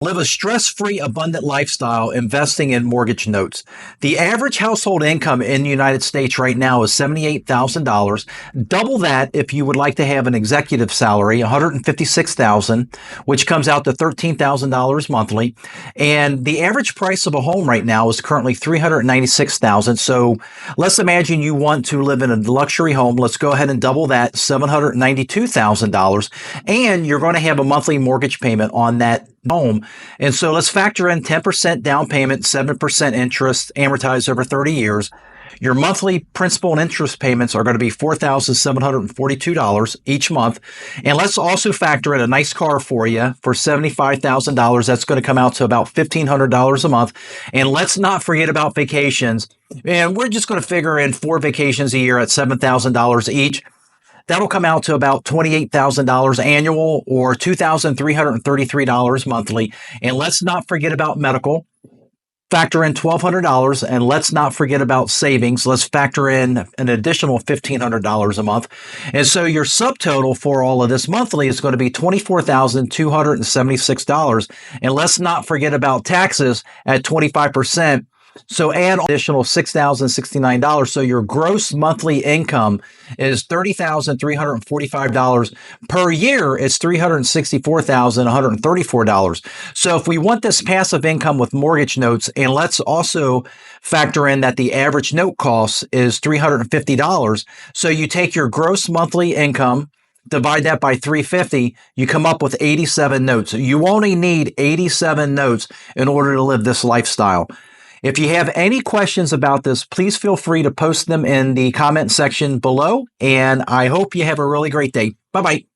Live a stress-free, abundant lifestyle investing in mortgage notes. The average household income in the United States right now is $78,000. Double that if you would like to have an executive salary, $156,000, which comes out to $13,000 monthly. And the average price of a home right now is currently $396,000. So let's imagine you want to live in a luxury home. Let's go ahead and double that, $792,000. And you're going to have a monthly mortgage payment on that home. And so let's factor in 10% down payment, 7% interest amortized over 30 years. Your monthly principal and interest payments are going to be $4,742 each month. And let's also factor in a nice car for you for $75,000. That's going to come out to about $1,500 a month. And let's not forget about vacations. And we're just going to figure in 4 vacations a year at $7,000 each. That'll come out to about $28,000 annual or $2,333 monthly. And let's not forget about medical. Factor in $1,200, and let's not forget about savings. Let's factor in an additional $1,500 a month. And so your subtotal for all of this monthly is going to be $24,276. And let's not forget about taxes at 25%. So add additional $6,069. So your gross monthly income is $30,345 per year. It's $364,134. So if we want this passive income with mortgage notes, and let's also factor in that the average note cost is $350. So you take your gross monthly income, divide that by 350, you come up with 87 notes. You only need 87 notes in order to live this lifestyle. If you have any questions about this, please feel free to post them in the comment section below, and I hope you have a really great day. Bye-bye.